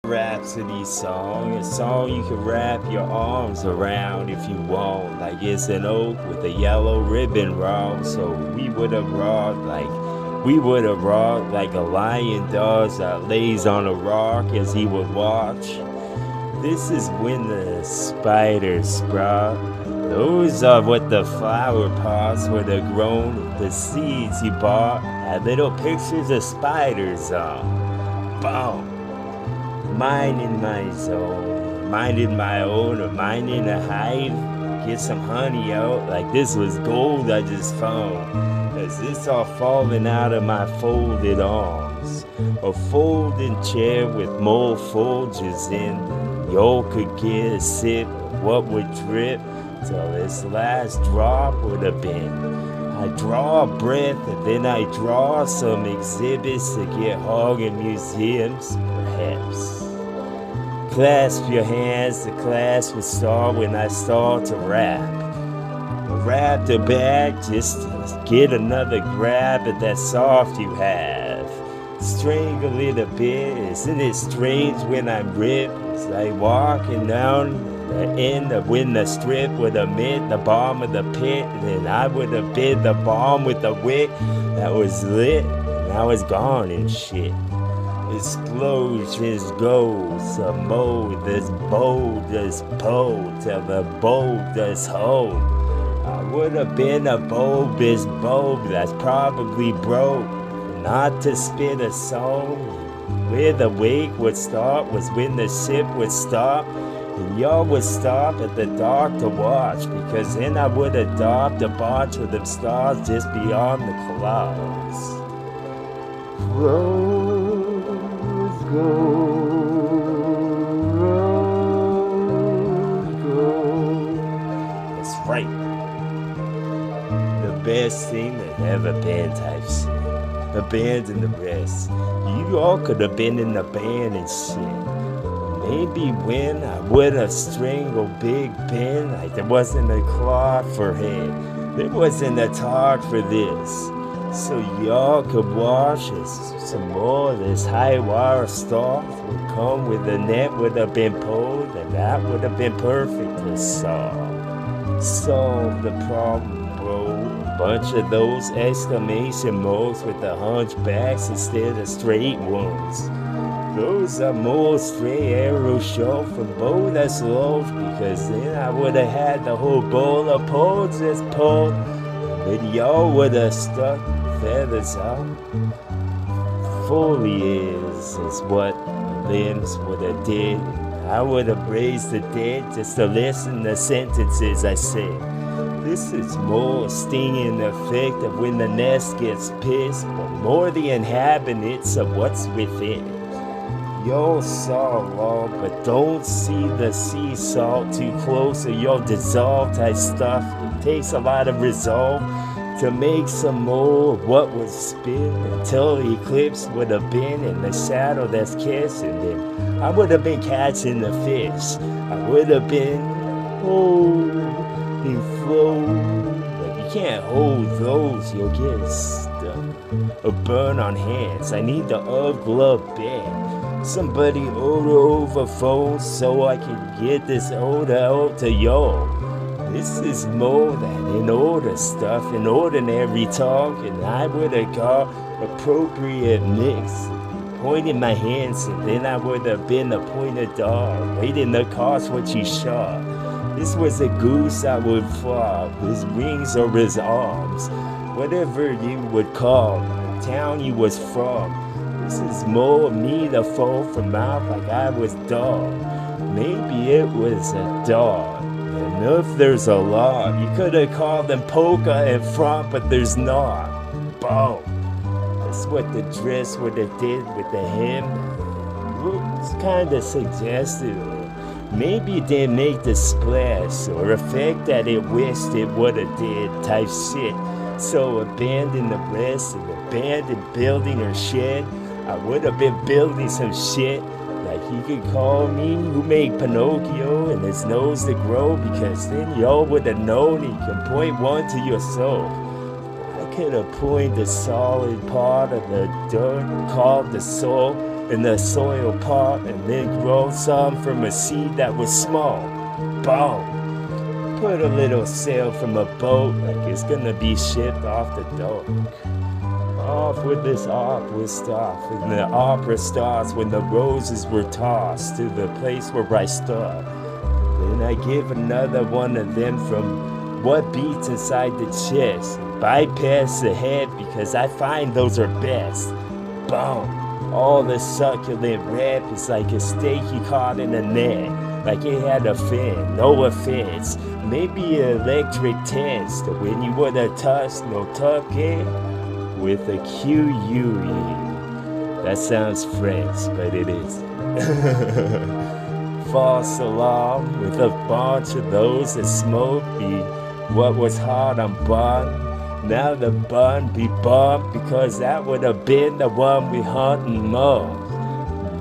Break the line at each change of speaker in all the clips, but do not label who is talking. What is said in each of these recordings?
Rhapsody song, a song you can wrap your arms around if you want. Like it's an oak with a yellow ribbon round. So we would have rocked like a lion does that lays on a rock as he would watch. This is when the spiders sprout. Those are what the flower pots would have grown. The seeds you bought had little pictures of spiders on. Boom. Minding my zone, minding my own, or minding a hive. Get some honey out, like this was gold I just found. As this all falling out of my folded arms. A folding chair with more folgers in. Y'all could get a sip of what would drip till this last drop would have been. I draw a breath and then I draw some exhibits to get hung in museums, perhaps. Clasp your hands, the class would start when I start to rap. Wrap the bag just to get another grab at that soft you have. Strangle it a bit, isn't it strange when I'm ripped? It's like walking down the end of when the strip would have met the bottom of the pit, and then I would have bid the bomb with the wick that was lit, and I was gone and shit. Explosions goes, a mode as bold as pole till the bold as hold. I would have been a bulbous bulb that's probably broke, not to spit a song. Where the wake would start was when the ship would stop, and y'all would stop at the dock to watch, because then I would adopt a bunch of them stars just beyond the clouds. Rose gold. That's right. The best thing that ever been type shit. Abandon the rest. You all could have been in the band and shit. Maybe when I would have strangled Big Ben, like there wasn't a clock for him. There wasn't a talk for this. So y'all could watch as some more of this high wire stuff would come with the net would have been pulled, and that would have been perfect to solve. Solve the problem, bro. Bunch of those exclamation marks with the hunchbacks instead of straight ones. Those are more stray arrow shot from both as lost, because then I would have had the whole bowl of poles just pulled, but y'all would have stuck feathers out. Foliage is what limbs would have did. I would have raised the dead just to listen to sentences I said. This is more stinging effect of when the nest gets pissed, but more the inhabitants of what's within. Y'all saw along, but don't see the sea salt too close or you'll dissolve type stuff. It takes a lot of resolve to make some more of what was spin until the eclipse would have been in the shadow that's kissing them. I would have been catching the fish. I would have been holding flow. But you can't hold those, you'll get stuck or burn on hands. I need the glove band. Somebody order over phone so I can get this order out to y'all. This is more than in order stuff, in ordinary talk, and I would have got appropriate mix. Pointing my hands, and then I would have been a pointed dog, waiting to cost what you shot. This was a goose I would flop, his wings or his arms, whatever you would call the town you was from. This is more me to fall from out like I was dog. Maybe it was a dog. And if there's a law, you could have called them polka in front, but there's not. Boom. That's what the dress would have did with the hem. It's kind of suggestive. Maybe it didn't make the splash or effect that it wished it would have did type shit. So abandon the rest and abandon building or shit. I would have been building some shit. Like you could call me who made Pinocchio and his nose to grow, because then y'all would have known you can point one to yourself. I could have pointed the solid part of the dirt called the soul in the soil pot and then grow some from a seed that was small. Boom. Put a little sail from a boat like it's gonna be shipped off the dock. Off with this opera stuff, and the opera starts when the roses were tossed to the place where I stop. Then I give another one of them from what beats inside the chest. Bypass the head because I find those are best. Boom. All the succulent rap is like a steak you caught in a net. Like it had a fin, no offense. Maybe an electric test when you would have touched no tuck in with a QUE. That sounds French, but it isn't. False alarm with a bunch of those that smoke be what was hard on bun. Now the bun be bumped because that would have been the one we hunting most.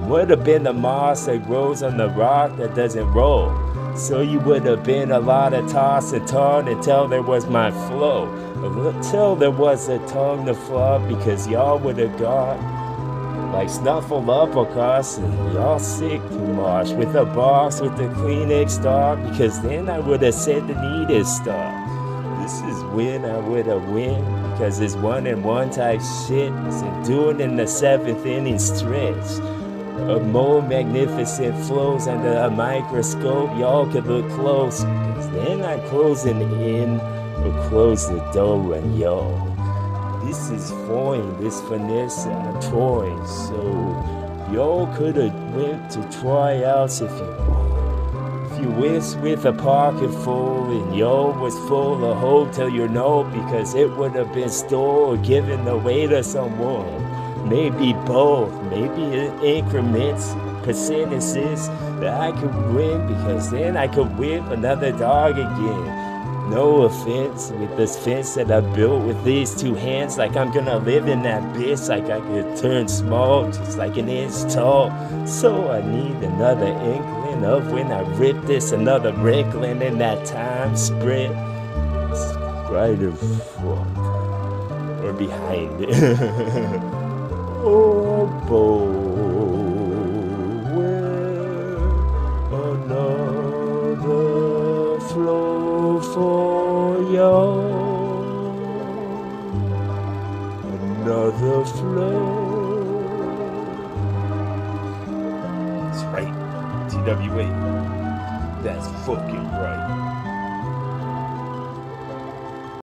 Would have been the moss that grows on the rock that doesn't roll. So you would have been a lot of toss and turn until there was my flow. Until there was a tongue to flub because y'all would have got like snuffled up across and y'all sick too much with a box with the Kleenex stock because then I would have said the needed stuff. This is when I would have win because it's 1-and-1 type shit isn't doing in the 7th inning stretch. A more magnificent flows under a microscope, y'all could look close because then I'm closing in or close the door and yo. This is fine, this finesse I'm trying, so y'all could have went to tryouts if you want. If you wish with a pocket full and y'all was full of hope till your note because it would have been stole or given away to someone. Maybe both, maybe in increments, percentages that I could win because then I could whip another dog again. No offense with this fence that I built with these two hands, like I'm gonna live in that bitch, like I could turn small, just like an inch tall. So I need another inkling of when I rip this, another wrinkling in that time sprint. Right in front or behind it. Oh, boy, another flow for you. Another flow. That's right, TWA. That's fucking right.